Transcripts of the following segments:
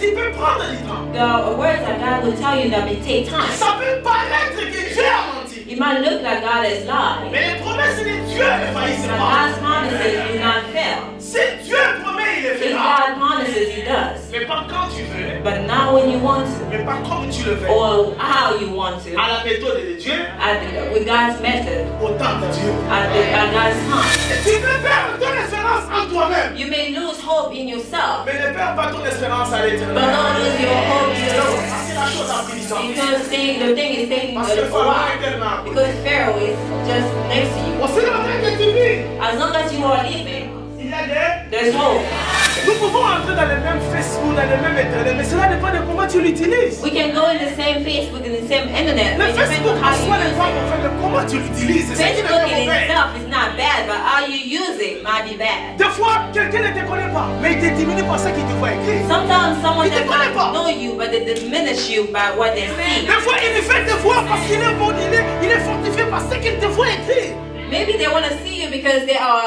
qui peut prendre du temps. The words that God will tell you that may take time. Ça peut paraître que Dieu a menti. It might look like God has lied. Mais les promesses de Dieu ne faillissent But pas. God's promises do not fail. Si Dieu promet, il le If fera. God promises, He does. Mais pas quand tu veux. But not when you want to, Mais pas comme tu le fais. or how you want to. À la méthode de Dieu, With God's method, au temps de Dieu. at God's time. Tu peux perdre ton espérance en toi-même. You may lose hope in yourself, Mais ne perds pas ton espérance à but l'éternel. don't lose your hope in yourself. C'est la chose à plus Because the thing is taking Parce que a Pharaon while. est tellement. Because Pharaoh is just next to you. Aussi longtemps que tu vis, As long as you are living, il y a des. there's hope. Nous pouvons entrer dans le même Facebook, dans le même internet, mais cela dépend de comment tu l'utilises. We can go in the same Facebook and the same internet. Le It depends Facebook on en how you soi n'est use pas it. mauvais, mais comment tu l'utilises, c'est ça qui Facebook est in mauvais. itself is not bad, but how you use it might be bad. Des fois, quelqu'un ne te connaît pas, mais il te diminue par ce qu'il te voit écrire. Sometimes someone Il te does connaît pas. not know you, but they diminish you by what they see. Des fois, il lui fait te voir parce qu'il est bon, il est fortifié par ce qu'il te voit écrire. Maybe they want to see you because they are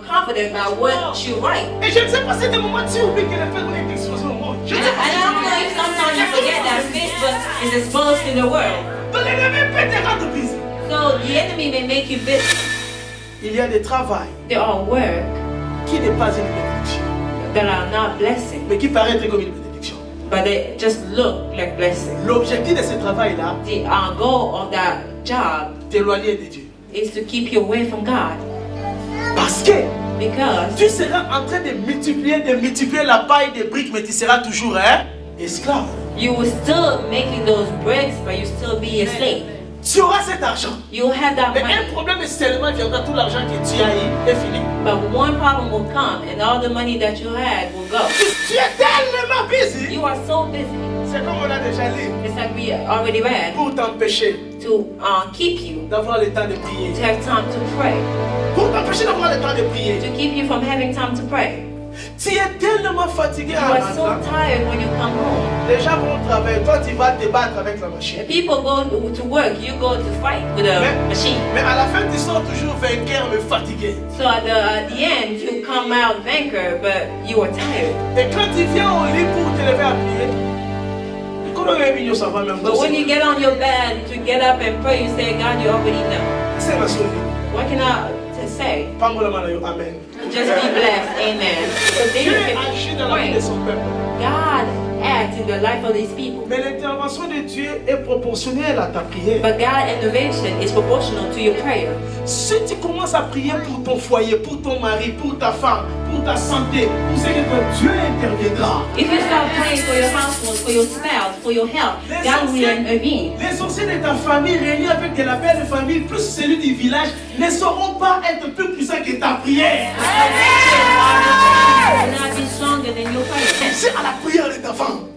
confident about what you write. Et je ne sais pas si des moments tu oublies que le Facebook est exposé au monde. Je ne sais pas I si don't know if sometimes you forget that Facebook is exposed to the world. donc l'ennemi peut te rendre busy. So the enemy may make you busy. Il y a des travails There are work qui n'est pas une bénédiction, that are not blessing, mais qui paraît comme une bénédiction. but they just look like blessing. L'objectif de ce travail-là, The goal of that job t'éloigner de Dieu. is to keep you away from God, Parce que because tu seras en train de multiplier la paille des briques, mais tu seras toujours esclave. you will still making those bricks, but you still be a slave. Tu auras cet argent. You will have that Mais money, un problème seulement viendra, tout l'argent que tu as eu est fini. but one problem will come, and all the money that you had will go. Tu es tellement busy. You are so busy. C'est comme on a déjà lu. It's like we already read, Pour t'empêcher to keep you, d'avoir le temps de prier. to have time to pray, Pour t'empêcher d'avoir le temps de prier. to keep you from having time to pray. Tu es tellement fatigué You en are so rentrant. tired when you come home. Les gens vont travailler. Toi, tu vas te battre avec la The machine. people go to work, you go to fight with a machine. Mais à la fin, tu sors toujours vainqueur, mais fatigué. So at the end, you come out vanquished, but you are tired. Et quand tu viens au lit pour te lever à prier, comment même ça va même But when you get on your bed to get up and pray, you say, God, you already know. C'est ma chose. What can I say? Amen. Just be blessed. Amen. So Dieu then you agit can dans la vie de pray. son peuple. God acts in the life of these people. Mais l'intervention de Dieu est proportionnelle à ta prière. But God's intervention is proportional to your prayer. Si tu commences à prier pour ton foyer, pour ton mari, pour ta femme, pour ta santé, pour ce que ton Dieu interviendra. If you start praying for your household, for your spouse, for your health, God will intervene. Les sorciers de ta famille réunis avec de la belle famille, plus celui du village, ne sauront pas être plus puissants que ta prière. Will not be stronger than your prayer. C'est à la prière de ta femme.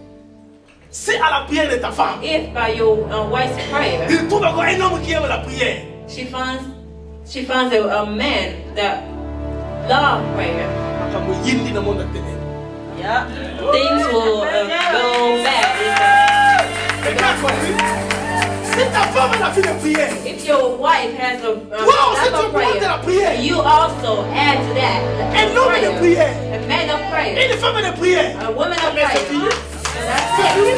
C'est à la prière de ta femme. If by your wife's prayer, Il trouve encore un homme qui aime la prière. she finds a man that loves prayer, Makambo yindi na monde atene. yeah, things will go bad. Et quand compris? Si ta femme a la fille de prière, If your wife has a wow, c'est lack un of point de la prayer, prière. you also add to that Un homme de prière. a man of prayer, Et une femme de prière. a woman of Mais c'est prayer. fini. And that's C'est it. fini.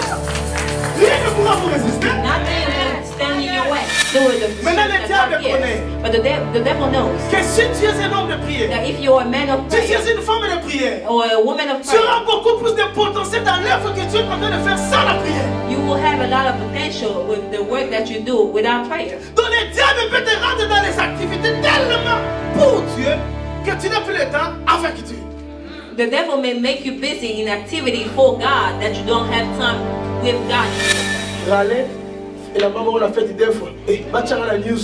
Rien ne pourra vous résister. Nothing will stand in your way. Do it the Maintenant, le diable yes. connaît. But the devil knows Que si tu es un homme de prière, that if you're a man of si tu prayer es une femme de prière, or a woman of tu auras prayer, beaucoup plus de potentiel dans l'œuvre que tu es en train de faire sans la prière. you will have a lot of potential with the work that you do without prayer. Donc le diable peut te rendre dans les activités tellement pour Dieu que tu n'as plus le temps avec Dieu. The devil may make you busy in activity for God that you don't have time with God. Râler, et la maman on a fait des fois. Et bâtir la news.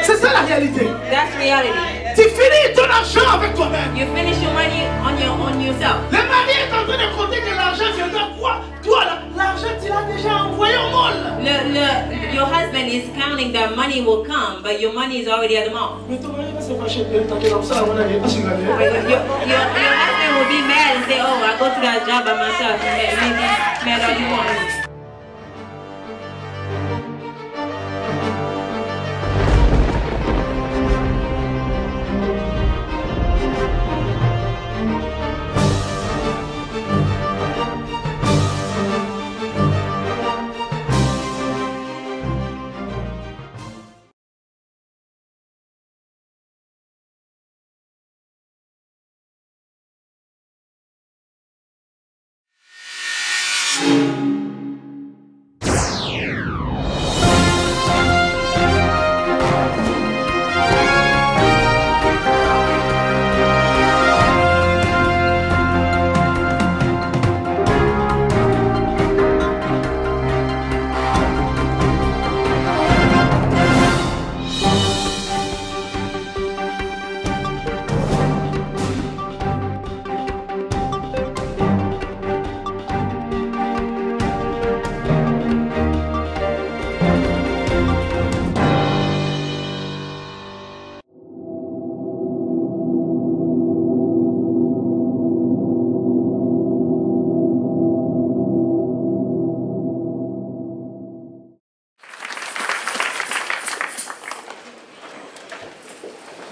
C'est ça la réalité. That's reality. Tu finis ton argent avec toi-même. You finish your money on yourself. Le mari est en train de compter que l'argent viendra quoi? Toi, l'argent, tu l'as déjà envoyé au monde. Your husband is counting that money will come, but your money is already at the mall. Mais ton mari va se fâcher de t'entendre comme ça, on a rien à se gagner. Your husband will be mad and say, oh, I go to that job by myself. And maybe mad all you want.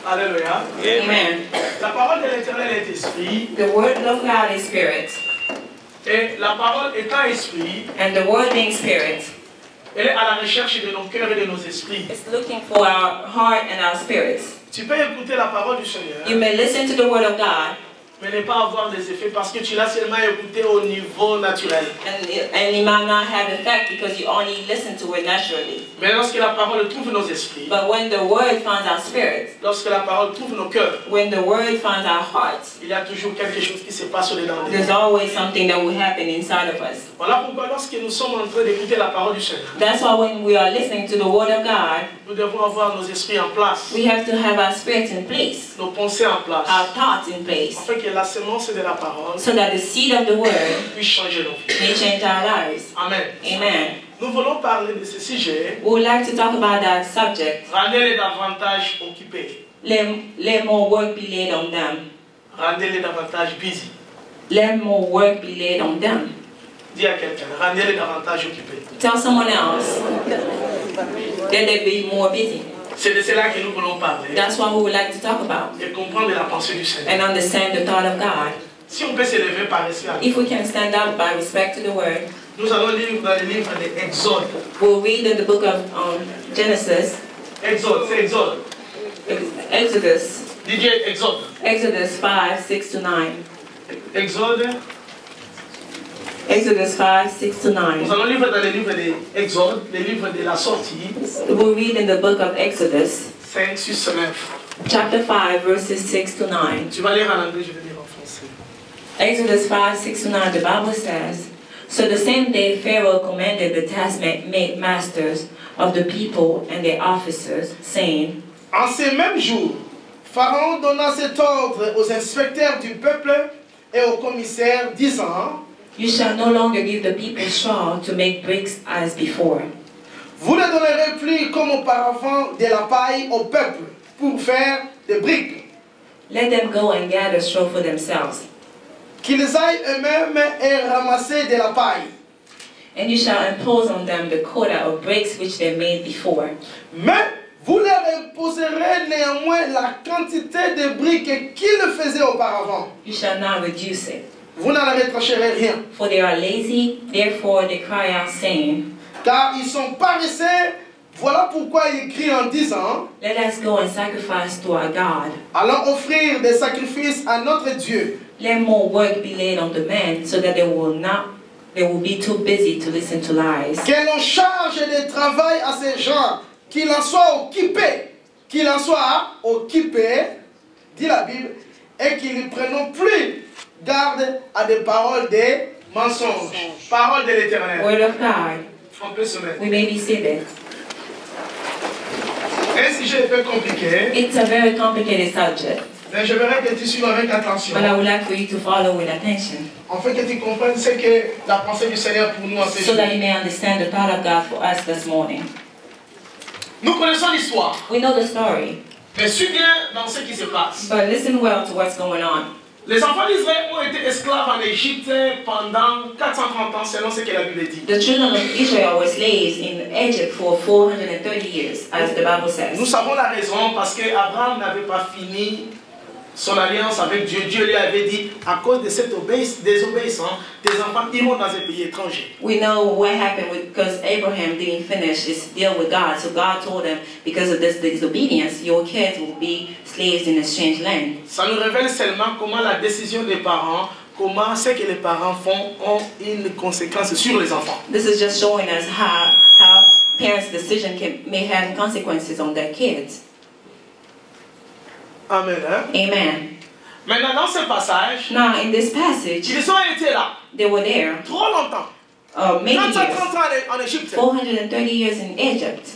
Alléluia. Amen. La parole de l'Éternel est esprit. The word of God is spirit. Et la parole étant esprit, And the word being spirit, elle est à la recherche de nos cœurs et de nos esprits. it's looking for our heart and our spirits. Tu peux écouter la parole du Seigneur, You may listen to the word of God mais ne pas avoir des effets parce que tu l'as seulement écouté au niveau naturel. and it might not have effect because you only listen to it naturally. Mais lorsque la parole trouve nos esprits, But when the word finds our spirits, lorsque la parole trouve nos cœurs, when the word finds our hearts, il y a toujours quelque chose qui se passe dedans. there's always something that will happen inside of us. Voilà pourquoi lorsque nous sommes en train d'écouter la parole du Seigneur, That's why when we are listening to the word of God, nous devons avoir nos esprits en place, we have to have our spirits in place, nos pensées en place, our thoughts in place, afin que la semence de la parole so that the seed of the word puisse changer nos vies. may change our lives. Amen. Amen. Nous voulons parler de ce sujet. We would like to talk about that subject. Rendez-les davantage occupés. Let more work be laid on them. Rendez-les davantage busy. Let more work be laid on them. Dis à quelqu'un, rendez-les davantage occupés. Tell someone else that they be more busy. C'est de cela que nous voulons parler That's what we would like to talk about et comprendre la pensée du Seigneur. and understand the thought of God. Si on peut se lever par respect, If we can stand up by respect to the word, nous allons lire dans le livre de Exode. we'll read in the book of Genesis, Exode, c'est Exode. Exodus, DJ Exode. Exodus 5, 6 to 9. Exode. Exodus 5, 6 to 9. Nous allons lire dans le livre de Exode, le livre de la sortie, We'll read in the book of Exodus, 5, 6, 9. chapter 5, verses 6 to 9. Tu vas lire en anglais, je vais lire en français. Exodus 5, 6 to 9, the Bible says, So the same day Pharaoh commanded the taskmasters of the people and their officers, saying, En ces mêmes jours, Pharaon donna cet ordre aux inspecteurs du peuple et aux commissaires, disant, You shall no longer give the people straw to make bricks as before. vous ne donnerez plus comme auparavant de la paille au peuple pour faire des briques, Let them go and gather straw for themselves, qu'ils aillent eux-mêmes et ramasser de la paille. and you shall impose on them the quota of bricks which they made before. Mais vous leur imposerez néanmoins la quantité de briques qu'ils faisaient auparavant. You shall not reduce it. Vous n'en retrancherez rien, For they are lazy, therefore they cry out, saying, car ils sont paresseux. Voilà pourquoi il écrit en disant, Let us go and sacrifice to our God. allons offrir des sacrifices à notre Dieu. Let more work be laid on the men, so that they will be too busy to listen to lies. Que l'on charge de travail à ces gens, qu'ils en soient occupés, dit la Bible, et qu'ils ne prennent plus garde à des paroles de mensonges. Parole de l'Éternel. Word of God, On peut se mettre. we may be seated. Un sujet un peu compliqué, It's a very complicated subject, mais je voudrais que tu suives avec attention, but I would like for you to follow with attention, afin que tu comprennes ce que la pensée du Seigneur pour nous en ce so that jour. you may understand the thought of God for us this morning. Nous connaissons l'histoire, We know the story, mais suis bien dans ce qui se passe. but listen well to what's going on. Les enfants d'Israël ont été esclaves en Égypte pendant 430 ans, selon ce que la Bible dit. The children of Israel were slaves in Egypt for 430 years, as the Bible Nous says. savons la raison parce que Abraham n'avait pas fini son alliance avec Dieu. Dieu lui avait dit, à cause de cette désobéissance, tes enfants iront dans un pays étranger. We know what happened because Abraham didn't finish his deal with God. So God told him, because of this disobedience, your kids will be slaves in a strange land. Ça nous révèle seulement comment la décision des parents, comment ce que les parents font ont une conséquence sur les enfants. This is just showing us how parents' decision may have consequences on their kids. Amen. Hein? Amen. Maintenant, dans ce passage, Now, in this passage, ils ont été là they were there trop longtemps. many 30 years, ans en Égypte. 430 years in Egypt.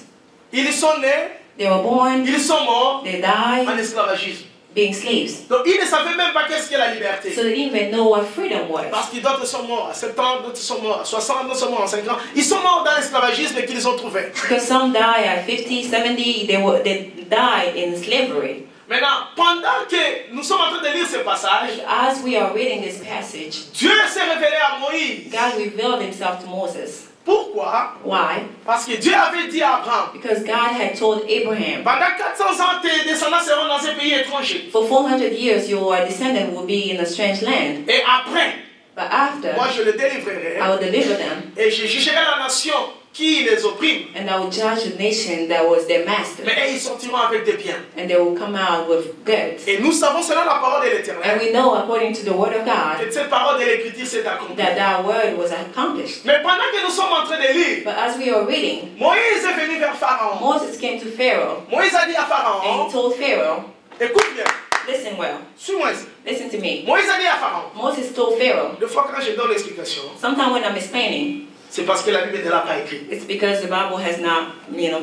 Ils sont nés, They were born, ils sont morts they died, en esclavagisme. being slaves. Donc ils ne savaient même pas qu'est-ce qu'est la liberté. So they didn't even know what freedom was. Parce que d'autres sont morts à 7 ans, d'autres sont morts à 60, d'autres sont morts à 5 ans. Ils sont morts dans l'esclavagisme qu'ils ont trouvé. Because some die at 50, 70, they died in slavery. Maintenant, pendant que nous sommes en train de lire ce passage, As we are reading this passage, Dieu s'est révélé à Moïse. God revealed himself to Moses. Pourquoi? Why? Parce que Dieu avait dit à Abraham, Because God had told Abraham, pendant 400 ans, tes descendants seront dans un pays étranger. for 400 years your descendant will be in a strange land. Et après, But after, moi je le délivrerai I will deliver them, et je jugerai la nation qui les opprime. and I will judge the nation that was their master. Mais ils sortiront avec des biens. And they will come out with goods. Et nous savons selon la parole de And l'Éternel we know, according to the word of que God, cette parole de l'Écriture s'est accomplie. that word was accomplished. Mais pendant que nous sommes en train de lire, But as we are reading, Moïse est venu vers Pharaon. Moses came to Pharaoh, Moïse a dit à and Pharaon, he told Pharaoh, écoute bien, listen well, suis-moi ici. listen to me. Moïse a dit à Pharaon, Moses told Pharaoh, des fois quand je donne l'explication, sometimes when I'm explaining, c'est parce que la Bible ne l'a pas écrit. it's because the Bible has not,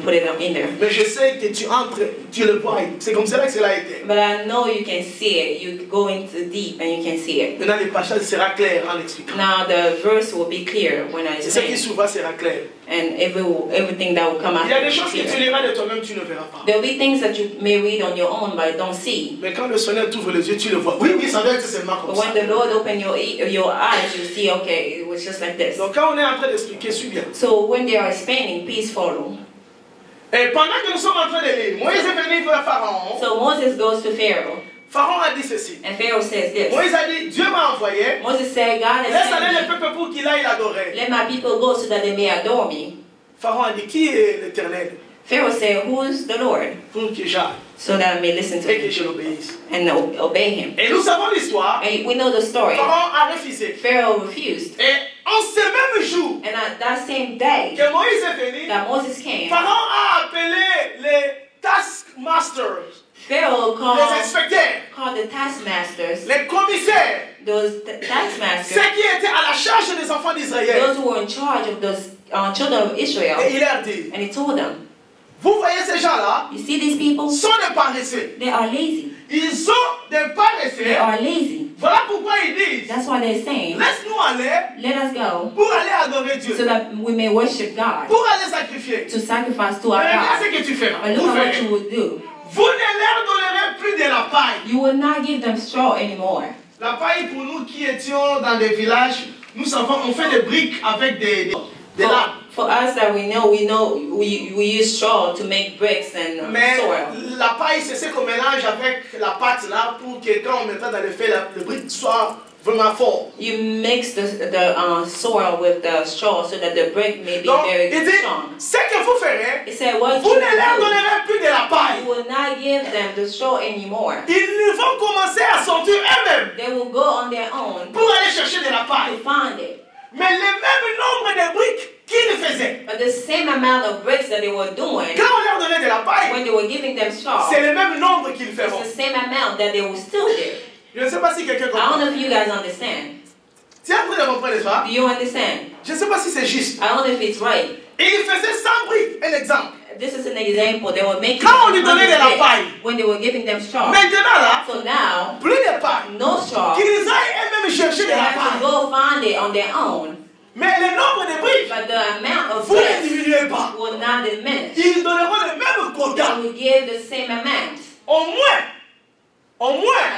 put it in there. Mais je sais que tu entres, tu le vois. C'est comme cela que cela a été. But I know you can see it. You go into deep and you can see it. Maintenant, le passage sera clair en expliquant. Now the verse will be clear when I Et ce qui explain, souvent sera clair. and everything that will come Il y a after des will choses be que tu clear. liras de toi-même, tu ne verras pas. There will be things that you may read on your own but don't see. Mais quand le Seigneur t'ouvre les yeux, tu le vois. Oui, oui, ça doit être seulement comme But ça. when the Lord open your eyes, you see, okay, it was just like this. Donc quand on est en train d'expliquer, suis bien. So when they are explaining, please follow. Et pendant que nous sommes en train de lire, Moïse est venu vers Pharaon. So Moses goes to Pharaoh, Pharaon a dit ceci. and Pharaoh says this. Moïse a dit, Dieu m'a envoyé. Moses said, God Laisse has aller sent le me. peuple pour qu'il aille l'adorer. Let my people go so that they may adore me. Pharaon a dit, qui est l'Éternel? Pharaoh said, who's the Lord? Pour que j'aille So that I may listen to et que him je l'obéisse. and obey him. Et nous savons l'histoire. And we know the story. Pharaon a refusé. Pharaoh refused. Et en ce même jour And at that same day que Moïse est venu, that Moses came, Pharaon a appelé les taskmasters, Pharaoh les inspecteurs, called the taskmasters, les commissaires, those ceux taskmasters, qui étaient à la charge des enfants d'Israël. those who were in charge of those children of Israel. Et il leur dit, And he told them, vous voyez ces gens-là, you see these people? sont des paresseux. They are lazy. Ils sont des They paresseux. are lazy. Voilà pourquoi ils disent, That's why they're saying, laisse-nous aller let us go pour aller adorer Dieu, so that we may worship God, pour aller sacrifier. to sacrifice to our Mais regarde God. ce que tu fais. But look Vous at what faites. you will do. Vous ne leur donnerez plus de la paille. You will not give them straw anymore. La paille pour nous qui étions dans des villages, nous savons, on fait des briques avec des lames. For us that we know, we use straw to make bricks and Mais soil. la paille, c'est ce qu'on mélange avec la pâte là pour que quand on mettra dans le feu, le brique soit vraiment fort. You mix the soil with the straw so that the brick may be Donc, very il dit, strong. ce que vous ferez, He said, what vous you ne leur will do, donnerez plus de la paille. you will not give them the straw anymore. Ils vont commencer à sortir eux-mêmes They will go on their own pour aller chercher de la to paille. find it. Mais le même nombre de briques qu'ils faisaient, But the same amount of bricks that they were doing quand on leur donnait de la paille, when they were giving them straw, c'est le même nombre qu'ils it's feront. the same amount that they will still do. Je ne sais pas si quelqu'un I don't comprend. know if you guys understand. Tu es en train de comprendre, n'est-ce pas? Do you understand? Je ne sais pas si c'est juste. I don't know if it's right. Et il faisait 100 briques, un exemple. This is an example. They were making Quand on lui donnait de la 100 paille. bricks when they were giving them straw. Maintenant là, So now, plus de paille. no straw. Qu'ils aillent eux-mêmes chercher de They la have to paille. go find it on their own. Mais le nombre de briques, But the amount of vous ne bricks diminuez pas. will not diminish. Ils donneront le même quota. They will give the same amount. Au moins,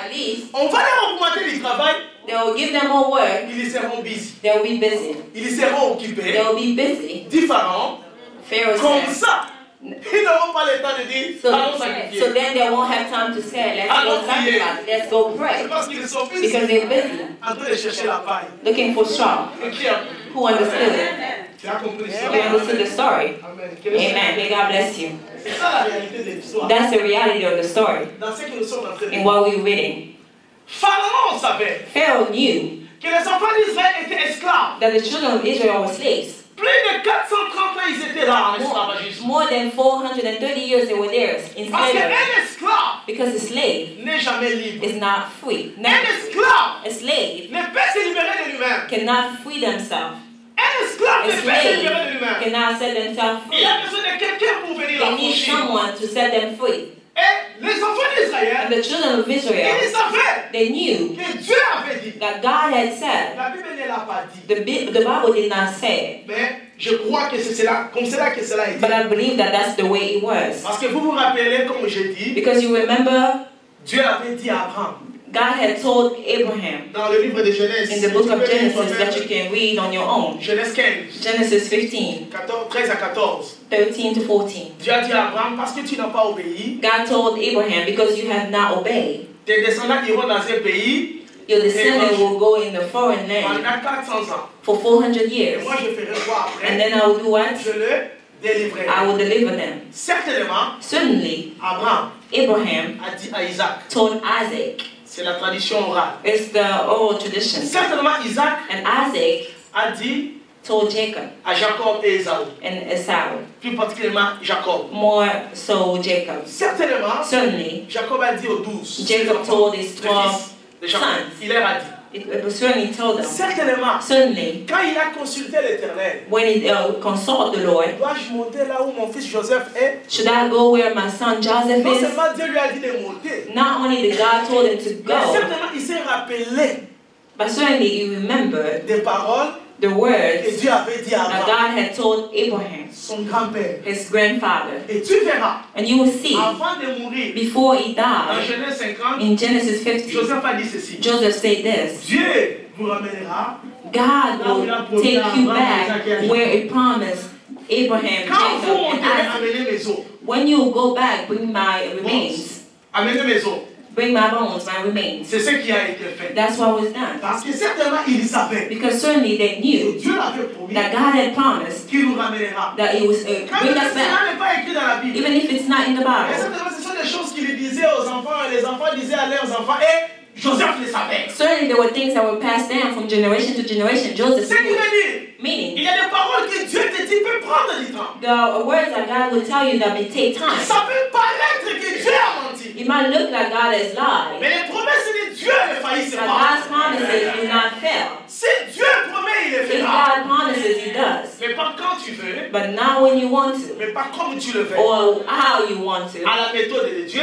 At least, on va leur augmenter le travail. they will give them more work. Ils seront busy. They will be busy. Ils seront They occupés. will be busy. Différents. Pharaoh Comme said. ça. Ils n'auront pas le temps de dire, allons So sacrifier. then they won't have time to say, let's Allons go prier. sacrifice, let's go C'est pray. parce qu'ils sont busy. Because they're busy En train de chercher la paille. looking for straw. Et qui a- Who understood it? Tu as compris ça? You understood the story. Amen. Amen. May God bless you. C'est ça la réalité de l'histoire. That's the reality of the story Dans ce que nous sommes en train de in dire. what we're reading. Pharaon savait Pharaoh knew que les enfants d'Israël étaient esclaves. that the children of Israel were slaves. Plus de 430 ans, ils étaient là en esclavagisme. More than 430 years they were there in Parce slavery. qu'un esclave Because a slave n'est jamais libre. is not free. Un Never. esclave A slave ne peut se libérer de lui-même. cannot free themselves. Un esclave A ne peut se slave libérer de lui-même. cannot set themselves Il free. a besoin de quelqu'un pour venir They need l'affranchir. someone to set them free. Et les enfants d'Israël, And the children of Israel, ils savaient they knew que Dieu avait dit. that God had said. La Bible ne l'a pas dit. The Bible did not say it, Mais je crois que c'est cela, comme cela que cela a été. but I believe that that's the way it was. Parce que vous vous rappelez, comme j'ai dit, Because you remember, Dieu avait dit à Abraham, God had told Abraham dans le livre de Genèse. in the book of Tu peux lire Genesis that toi-même. you can read on your own. Genèse 15, Genesis 15, 13 à 14. 13 to 14. Dieu a dit à Abraham, parce que tu n'as pas obéi, God told Abraham, because you have not obeyed, tes descendants iront dans un pays your descendant will go in the foreign land pendant 400 ans. for 400 Et years. moi, je ferai quoi And après? then I will do what? Je le délivrerai. I will deliver them. Certainement, Certainly, Abraham Abraham a dit à Isaac, told Isaac, c'est la tradition orale. it's the oral tradition, Certainement, Isaac and Isaac a dit told Jacob à Jacob et Ésaü, and Esau, plus particulièrement Jacob. more so Jacob. Certainement, Certainly, Jacob a dit aux 12. Jacob told his 12 de Jacob. sons. Il leur a dit. It was certainly told them. Certainement, Certainly, quand il a consulté l'Éternel, when he consulted the Lord, dois-je monter là où mon fils Joseph est? should I go where my son Joseph Non is? seulement Dieu lui a dit de monter, Not only did God told him to mais go, certainement il s'est rappelé but certainly he remembered des paroles the que words Dieu avait dit à that Abraham, God had told Abraham, son grand-père. his grandfather. Et tu verras, And you will see, avant de mourir, before he dans died, Genèse 50, in Genesis 50, Joseph a dit ceci. Joseph said this, Dieu vous ramènera. God will take you back where it promised Abraham, Quand vous Jacob, and monterez, Isaac. amenez mes os. When you go back, bring my remains. Amenez mes os. Bring my bones, my remains. C'est ce qui a été fait. That's what was done. Parce que certainement, il savait Because certainly they que knew Dieu l'avait promis that God had promised qu'il nous ramènera. that it was Quand bring même us cela back, n'est pas écrit dans la Bible. even if it's not in the Mais Bible. certainement, ce sont des choses qu'il disait aux enfants et les enfants disaient à leurs enfants et Joseph les savait. Certainly there were things that were passed down from generation to generation. Joseph C'est ce qu'il knew veut it. dire. Meaning, Il y a des paroles que Dieu te dit peut prendre du temps. the words that God will tell you that may take time. Ça peut paraître que Dieu a menti. It might look like God has lied, Mais les promesses de Dieu ne faillissent but pas. God's promises do not fail. Si Dieu promet, il le If fera. God promises, He does. Mais pas quand tu veux, But not when you want to, mais pas comme tu le fais. or how you want to. À la méthode de Dieu,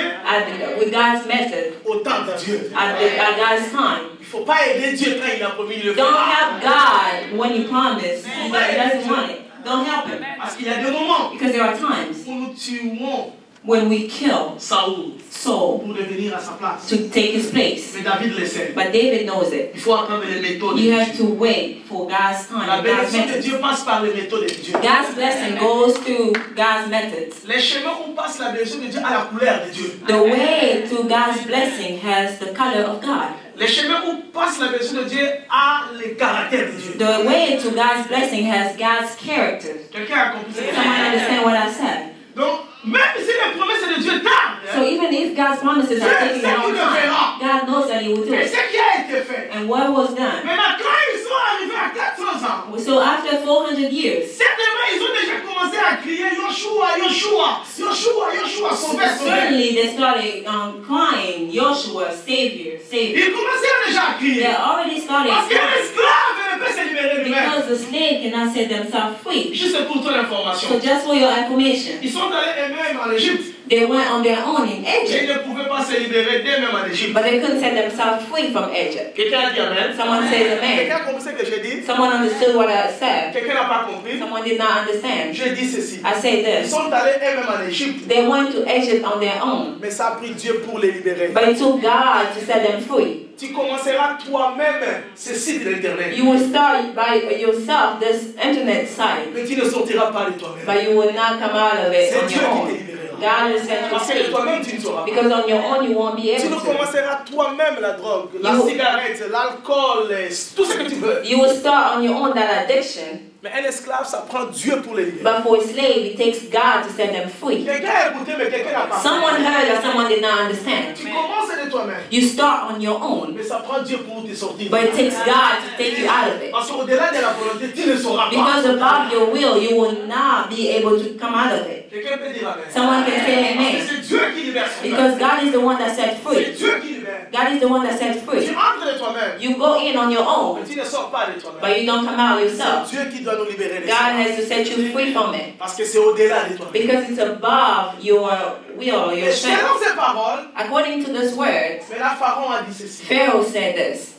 With God's method, au temps de Dieu. at God's time. Il ne faut pas aider Dieu quand il a promis, il le Don't fera. help God when He promised. He doesn't want it. Don't help Him. Parce qu'il y a des moments Because there are times où nous tuons when we kill Saoul Saul pour devenir à sa place. to take his place. Mais David le sait. But David knows it. Il faut attendre les méthodes You de have Dieu. to wait for God's time La and God's bénédiction de methods. Dieu passe par les méthodes de Dieu. God's blessing goes through God's methods. Les chemins où passe la bénédiction de Dieu à la couleur de Dieu. The way to God's blessing has the color of God. Les chemins où passe la bénédiction de Dieu a le caractère de Dieu. The way to God's blessing has God's character. Quelqu'un a compris ce que Someone je understand what I said? Donc, même si les promesses de Dieu tardent, So even if God's promises are taking a long time, God knows that He will do mais it. ce qui a été fait. And what was done? Maintenant, quand ils sont arrivés à 400 ans, So after 400 years, certainement ils ont déjà commencé à crier Yoshua, Yoshua, Yoshua, Yoshua, sauvez, sauvez. certainly they started crying, Joshua, Savior, Savior. Ils commençaient déjà à They crier. already started Parce qu'un crying esclave ne peut se libérer lui-même. because the slave cannot set themselves free. Juste pour ton information. So just for your information, Ils sont allés eux-mêmes en Égypte. they went on their own in Et Egypt, ils ne pouvaient pas se libérer d'eux-mêmes en Égypte. but they couldn't set themselves free from Egypt. Quelqu'un a dit Amen. Someone says Quelqu'un amen. a compris ce que j'ai dit. Someone understood what I said. Quelqu'un n'a pas compris. Someone did not understand. J'ai dit ceci. I say Ils this. sont allés eux-mêmes en Égypte. They went to Egypt on their own, Mais ça a pris Dieu pour les libérer. but it took God to set them free. Tu commenceras toi-même ce site d'internet. You will start by yourself this internet site, Mais tu ne sortiras pas de toi-même. but you will not come out of it C'est on Dieu your qui own. te libérera. God will set you Parce que de free. toi-même tu ne sauras pas. Because on your own you won't be Tu able ne to. commenceras toi-même la drogue, la You- cigarette, l'alcool, tout ce que tu veux. You will start on your own that addiction, Mais un esclave, ça prend Dieu pour les libérer. but for a slave it takes God to set them free. Quelqu'un a écouté, mais quelqu'un n'a pas. Someone heard that someone did not understand. Tu commences de toi-même. You start on your own, Mais ça prend Dieu pour te sortir. but it takes God to take you out of it. Parce qu'au-delà de la volonté, tu ne sauras pas. Because above your will, you will not be able to come out of it. Quelqu'un peut dire Amen. Someone can say Parce que amen. c'est Dieu qui libère son Because peuple. God is the one that set C'est free. Dieu qui libère. God is the one that set Tu free. entres de toi-même. You go in on your own, Mais tu ne sors pas de toi-même. but you don't come out C'est yourself. Dieu qui doit nous libérer de God ça. has to set you free from it. Parce que c'est au-delà de toi-même. Because it's above your will, your Et selon strength. ces paroles, According to this word, mais la Pharaon a dit ceci. Pharaoh said this.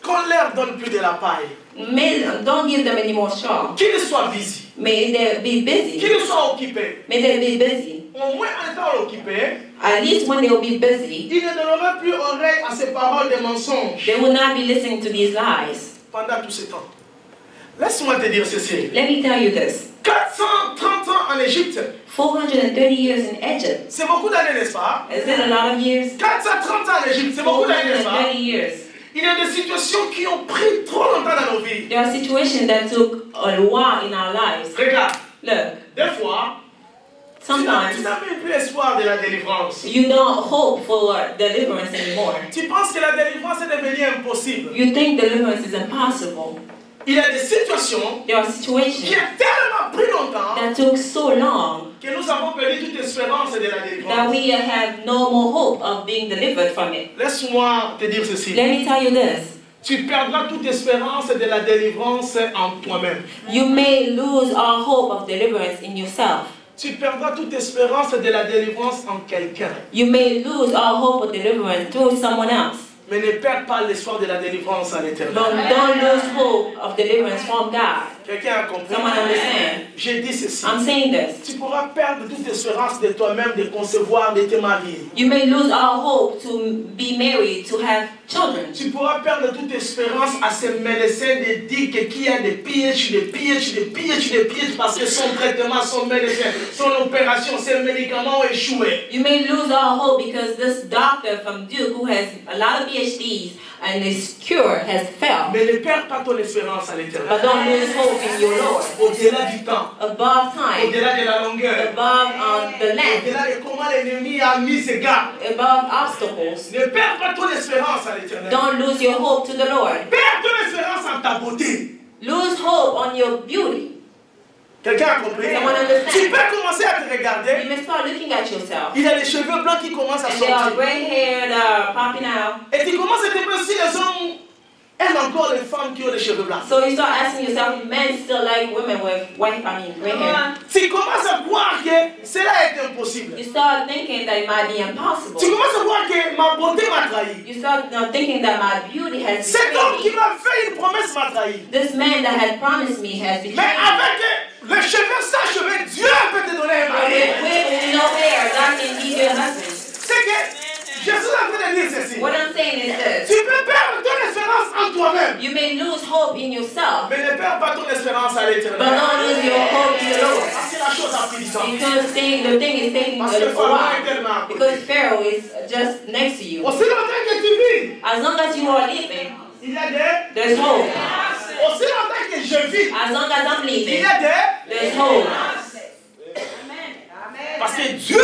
Qu'on leur donne plus de la paille. Don't give them any more straw. Qu'ils soient busy. May they be busy. Qu'ils soient occupés. May they be busy. au moins en étant occupé, at least when they will be busy, il ne donnera plus oreille à ces paroles de mensonges they will not be listening to these lies. pendant tout ce temps. Laisse-moi te dire ceci. Let me tell you this. 430 ans en Égypte, 430 years in Egypt. c'est beaucoup d'années, n'est-ce pas? Is that a lot of years? 430 ans en Égypte, c'est beaucoup d'années, n'est-ce pas? 430 years. Il y a des situations qui ont pris trop longtemps dans nos vies. There are situations that took a while in our lives. Regarde, Look, des fois, tu sometimes n'as même plus espoir de la délivrance. you don't hope for deliverance anymore. Tu penses que la délivrance est devenue impossible. You think deliverance is impossible. Il y a des situations There are qui situations ont tellement pris longtemps that took so long que nous avons perdu toute espérance de la that délivrance. we have no more hope of being delivered from it. Laisse-moi te dire ceci. Let me tell you this. Tu perdras toute espérance de la délivrance en toi-même. You may lose all hope of deliverance in yourself. Tu perdras toute espérance de la délivrance en quelqu'un. You may lose all hope of deliverance through someone else. Mais ne perds pas l'espoir de la délivrance à l'éternel. But don't lose hope of deliverance from God. Quelqu'un a compris? Someone understand? J'ai dit ceci. I'm saying this. Tu pourras perdre toute espérance de toi-même de concevoir, de te marier. You may lose all hope to be married, to have children. Tu pourras perdre toute espérance à ces médecins de dire qu'il y a des PhD parce que son traitement, son médecin, son opération, ses médicaments ont échoué. You may lose all hope because this doctor from Duke who has a lot of PhDs and his cure has failed. Mais ne perds pas ton espérance à l'éternel. But don't lose hope in your Lord. Au-delà du temps, Above time, au-delà de la longueur, above the length, au-delà de comment l'ennemi a mis ses gars. above obstacles. Ne perds pas ton espérance à l'éternel. Don't lose your hope to the Lord. Perds ton espérance en ta beauté. Lose hope on your beauty. Quelqu'un a compris? Someone understand? Tu peux commencer à te regarder. You may start looking at yourself. Il y a les cheveux blancs qui commencent à And there are sortir. gray hair that are popping out. Et tu commences à te demander si les hommes aiment encore les femmes qui ont les cheveux blancs. So you start asking yourself, if men still like women with gray hair. Tu commences à croire que cela est impossible. You start thinking that it might be impossible. Tu commences à voir que ma beauté m'a trahi. You start thinking that my beauty has Cet homme qui betrayed me. m'a fait une promesse m'a trahi. This man that had promised me has Mais betrayed me. avec les cheveux sans cheveux, Dieu peut te donner un mari. With no hair, God can give you a husband. C'est que je suis en train de dire ceci. What I'm saying is Tu this. peux perdre ton espérance en toi-même. You may lose hope in yourself, Mais ne perds pas ton espérance à l'éternel. but don't lose your hope in the Lord. Parce que la chose a pris du temps. Because the thing is taking Parce que a Pharaon est while. tellement à côté. Because Pharaoh is just next to you. Aussi longtemps que tu vis, As long as you are living, il y a des... there's hope. Aussi longtemps que je vis, As long as I'm il living, y a des... there's hope. Parce que Dieu,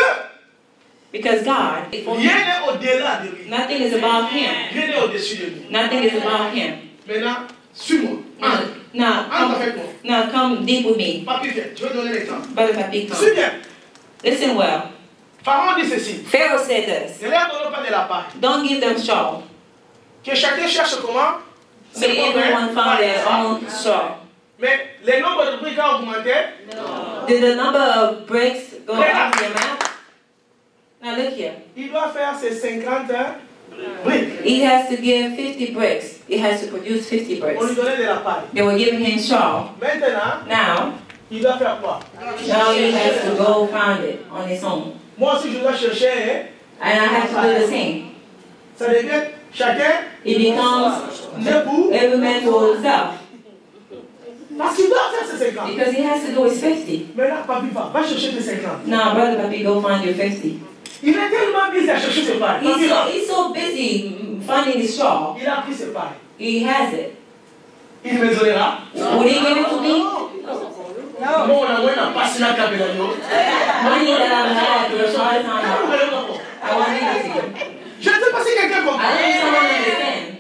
Because God, rien n'est au-delà de lui. nothing is above Him. Rien n'est au-dessus de lui. Nothing is above Him. Maintenant, suis-moi. Entre. Now, Entre avec moi. now come deep with me. Papi, viens. Je vais donner l'exemple. Brother Papi, Suis come. bien. Listen well. Pharaon dit ceci. Pharaoh said this. Ne leur donne pas de la part. Don't give them straw. Que chacun cherche comment? May everyone find their own straw. Mais le nombre de briques a augmenté. Did the number of bricks go up in your mouth? Now look here. Il doit faire ses 50 briques. He has to give 50 bricks. He has to produce 50 On lui bricks. donnait de la paille. They were giving him straw. Maintenant, Now, il doit faire quoi? now he has to go find it on his own. Moi aussi, je dois chercher. And I have to do the same. Ça devient chacun It becomes debout. every man for himself. Parce qu'il doit faire ses 50. Because he has to do his 50. Maintenant, papi, va chercher tes 50. Now, Brother Papi, go find your 50. Il est tellement busy à chercher ses pailles. He's so busy finding the straw. Il a pris ses pailles. He has it. Il me donnera. Would he give it to me? Non, on a moins passé la caméra. Money that I've had for a short time. I want to give it to you. Je ne sais pas si quelqu'un I comprend. think someone understand.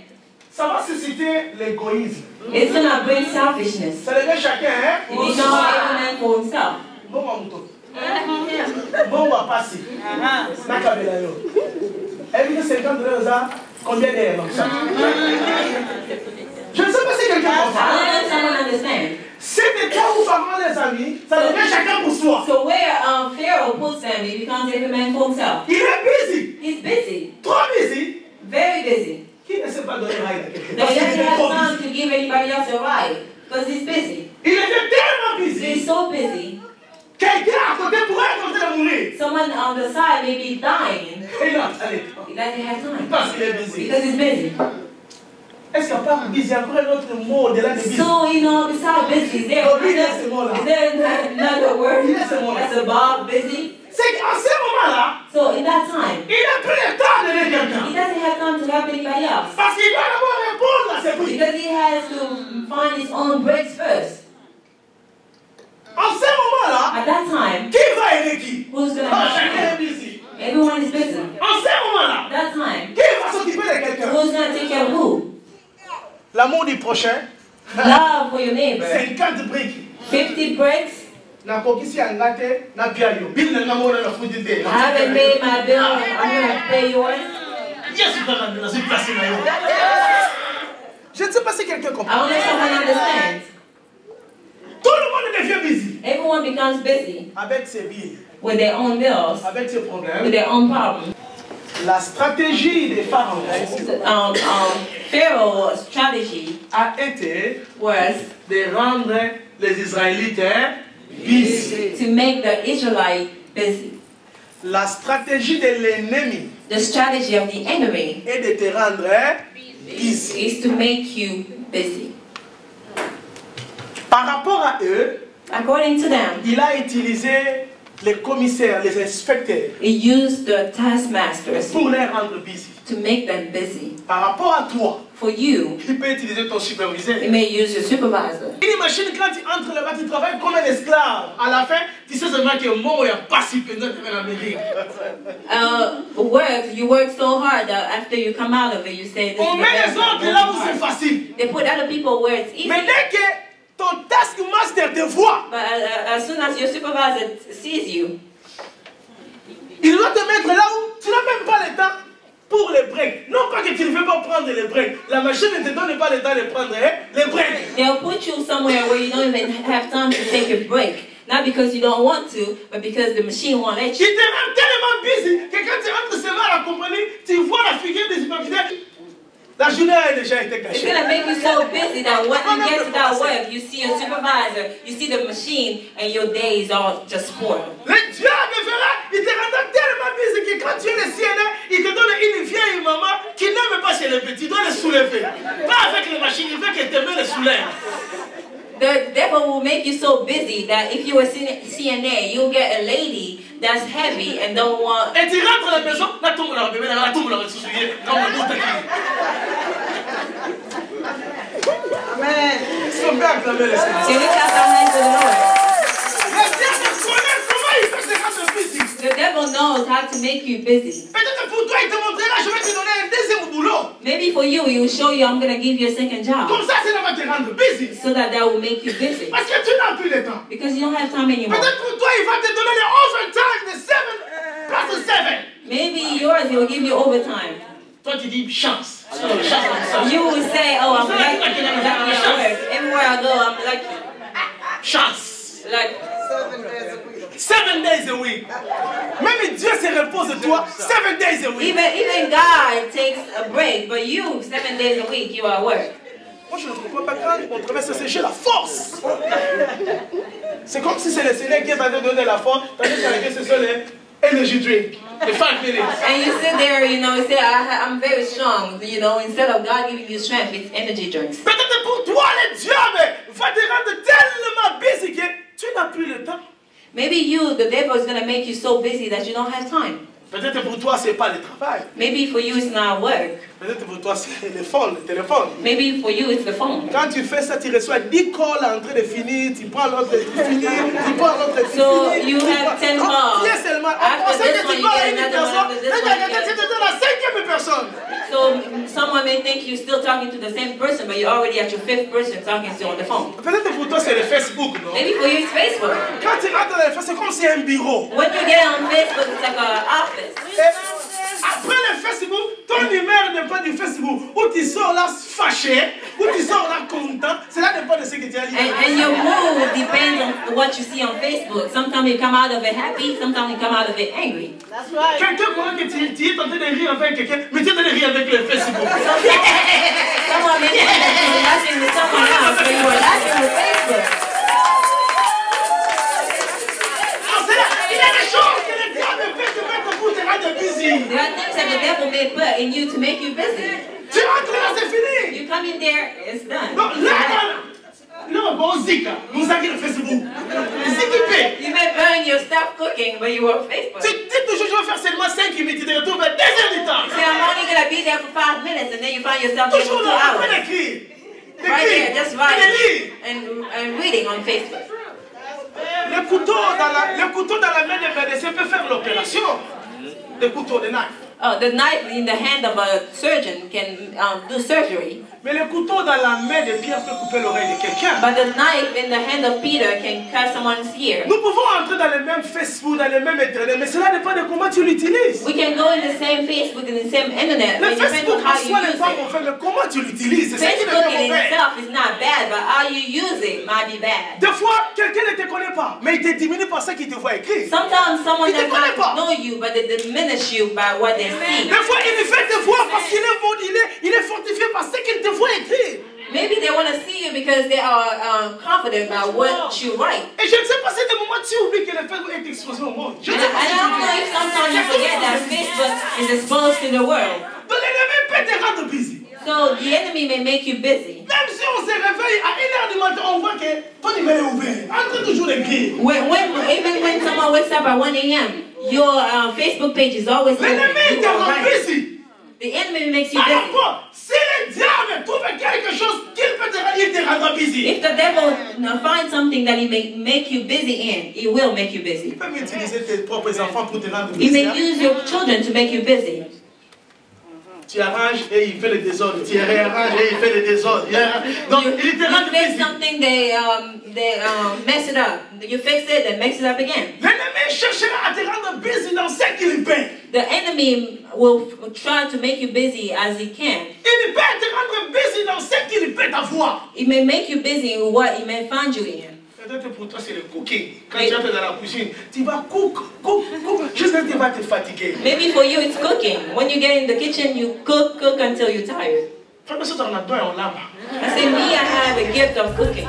Ça va susciter l'égoïsme. It's gonna bring selfishness. Ça devient chacun, hein? It becomes every man for himself. Bon, ma mouton. Bon, on va passer. La caméra. Elle dit 50 $, combien d'heures comme ça? Je ne sais pas si quelqu'un I comprend. don't know if someone understand. C'était toi ou Pharaon, les amis, ça devient chacun pour soi. So where Pharaoh puts them, it becomes every man for himself. Il est busy. He's busy. Trop busy. Very busy. Qui ne sait pas donner rail à quelqu'un? They Parce qu'il doesn't est have trop time busy. to give anybody else a ride because he's busy. Il était tellement He's busy so busy Quelqu'un à côté pourrait être en train de mourir. Someone on the side may be dying. Et il a allez. He doesn't have time. Parce qu'il est busy. Because he's busy. Est-ce qu'il n'y a pas busy? Il y a encore un autre mot au-delà de busy. So, you know, besides busy, is there another word that's above busy? C'est qu'en ce moment-là, So, in that time, il n'a plus le temps d'aider quelqu'un. he doesn't have time to help anybody else. Parce qu'il doit d'abord répondre à ses prières. Because he has to find his own breaks first. En ce moment-là, At that time, qui va aider qui? who's going to Ah, help chacun est him? busy. Everyone is busy. En ce moment-là, At that time, qui va s'occuper de quelqu'un? who's going to take care of who? L'amour du prochain. Love for your neighbor. 50 briques. 50 breaks. Na kokisi angate na piayo. Bill na ngamona na fudite. I haven't paid my bill. I'm going to pay yours. Yes, tu vas dans une place là. Je ne sais pas si quelqu'un comprend. I don't know if someone understands. Tout le monde devient busy. Everyone becomes busy Avec ses billes, with their own bills, avec ses with problèmes. their own problems. La stratégie des pharaons Pharaoh's strategy a été was de rendre les Israélites busy. to make the Israelite busy. La stratégie de l'ennemi The strategy of the enemy est de te rendre busy. is to make you busy. Par rapport à eux, According to them, il a utilisé les commissaires, les inspecteurs he used the taskmasters pour les rendre busy. to make them busy. Par rapport à toi, For you, il peut utiliser ton superviseur. he may use your supervisor. Imagine quand tu entres là-bas, tu travailles comme un esclave. À la fin, tu sais seulement que mon il n'y a pas si pénal en Amérique. You work so hard that after you come out of it, you say, this On is the met best les autres là où c'est facile. They put other people where it's easy. Mais dès que ton taskmaster te voit, But as soon as your supervisor sees you, il doit te mettre là où tu n'as même pas le temps pour les breaks. Non pas que tu ne veux pas prendre les breaks. La machine ne te donne pas le temps de prendre les breaks. they'll put you somewhere where you don't even have time to take a break. Not because you don't want to, but because the machine won't let you. Il te rend tellement busy que quand tu entres seulement à la compagnie, tu vois la figure des superviseurs. La journée a déjà été It's gâchée. going to make you so busy that when you get to that work, you see your supervisor, you see the machine, and your day is all just spoiled. Le diable verra, il te rendra tellement busy que quand tu es le CNN, il te donne une vieille maman qui n'aime pas chez les petits, il doit les soulever. Pas avec les machines, il veut qu'elle te mette les soulève. The devil will make you so busy that if you were CNA, you'll get a lady that's heavy and don't want... Et tu rentres à la maison, la tombe là, bébé, la tombe là, tu souviens, comme on dit. Amen. Est-ce qu'on peut acclamer le Seigneur? Can you clap our hands to the Lord? Le diable connaît comment il fait te rendre busy. The devil knows how to make you busy. Peut-être pour toi, il te montrera, je vais te donner un deuxième boulot. Maybe for you, he will show you, I'm going to give you a second job. Comme ça, ça va te rendre busy. So that will make you busy. Parce que tu n'as plus le temps. Because you don't have time anymore. Peut-être pour toi, il va te donner les overtime de 7 plus 7. Maybe yours, he will give you overtime. Toi, tu dis chance. Chance. You will say, oh, I'm lucky at work. Everywhere I go, I'm lucky. Chance. Like 7 days a week. Même Dieu se repose de toi 7 days a week. even God takes a break, but you 7 days a week you are at work. Moi, je ne comprends pas quand on traverse ce sécher la force. C'est comme si c'est le Seigneur qui est en train de donner la force, tandis que ce sont les energy drink, les 5 minutes. And you sit there, you know, you say, I'm very strong. You know, instead of God giving you strength, it's energy drinks. Peut-être pour toi, le diable va te rendre tellement busy que tu n'as plus le temps. Maybe you, the devil is going to make you so busy that you don't have time. Peut-être pour toi, ce n'est pas le travail. Maybe for you, it's not work. Peut-être pour toi, c'est le phone, le téléphone. Maybe for you, it's the phone. Quand tu fais ça, tu reçois 10 calls en train de finir, tu prends l'autre, tu finis, tu prends l'autre, tu finis. So you have 10 calls. Yes, seulement. After this one, you get another one. After this one, you Tu es la 5e personne. So someone may think you're still talking to the same person, but you're already at your 5th person talking to on the phone. Peut-être pour toi, c'est le Facebook, non? Maybe for you, it's Facebook. Quand tu rentres dans le Facebook, c'est comme si c'est un bureau. When you get on Facebook, it's like an office. Après le Facebook, ton numéro n'est pas du Facebook. Où tu sors là fâché, où tu sors là content. Cela dépend de ce que tu as dit. And your mood depends on what you see on Facebook. Sometimes you come out of it happy, sometimes you come out of it angry. That's right. Quelqu'un croit que tu es en train de rire avec quelqu'un, mais tu es en train de rire avec le Facebook. Someone may think that you're laughing with someone else, but you are laughing with Facebook. the devil may put in you to make you busy. Tu rentres là, c'est fini. You come in there, it's done. Donc là, bon, Zika, nous avons le Facebook. Zika. You may burn your stuff cooking, but you on Facebook. Tu dis toujours, je vais faire seulement 5 minutes, tu te retrouves à 2 heures du temps. You say, I'm only going to be there for 5 minutes, and then you find yourself there for 2 Toujours là, en train hours. d'écrire. Right there, just writing and reading on Facebook. Le couteau dans la main des médecins peut faire l'opération. Le couteau, le knife. Oh, the knife in the hand of a surgeon can do surgery. Mais le couteau dans la main de Pierre peut couper l'oreille de quelqu'un. But the knife in the hand of Peter can cut someone's ear. Nous pouvons entrer dans le même Facebook, dans le même Internet, mais cela dépend de comment tu l'utilises. We can go in the same Facebook and the same internet. Le It depends Facebook on en how you soi n'est use pas it. mauvais, mais comment tu l'utilises, c'est ça qui Facebook devient in mauvais. itself is not bad, but how you use it might be bad. Des fois, quelqu'un ne te connaît pas, mais il te diminue par ça qu'il te voit écrire. Sometimes someone Il te does connaît pas. not know you, but they diminish you by what they see. Des fois, il fait te voir parce qu'il est bon, il est fortifié par ce qu'il te voit écrire. Maybe they want to see you because they are confident about what you write. Et je ne sais pas si des moments tu oublies que le Facebook est exposé au monde. Je ne And sais pas I si tu don't know oublies. if sometimes you forget that Facebook is exposed to the world. Donc l'ennemi peut te rendre busy. So the enemy may make you busy. Même si on se réveille à 1h du matin, on voit que ton email est ouvert. En train toujours d'écrire. Even when someone wakes up at 1 a.m., your Facebook page is always open. L'ennemi You te are rend right. busy. The enemy makes you Par busy. rapport, si le diable trouve quelque chose qu'il peut te rendre, il te rendra busy. If the devil finds something that he may make you busy in, he will make you busy. Tu peux même utiliser tes propres enfants pour te rendre He busy. may use your children to make you busy. Tu arranges et il fait le désordre. Tu réarranges et il fait le désordre. Donc, il te You rend fix busy. something, they mess it up. You fix it, they mess it up again. L'ennemi cherchera à te rendre busy dans ce qu'il peut. The enemy will try to make you busy as he can. Il peut te rendre busy dans ce qu'il peut avoir. He may make you busy in what he may find you in. Peut-être pour toi, c'est le cooking. Quand tu entres dans la cuisine, tu vas cook. Jusqu'à ce que tu vas te fatiguer. Maybe for you it's cooking. When you get in the kitchen, you cook until you're tired. Frère, mais ça, on a besoin, on l'a. I say, me, I have a gift of cooking.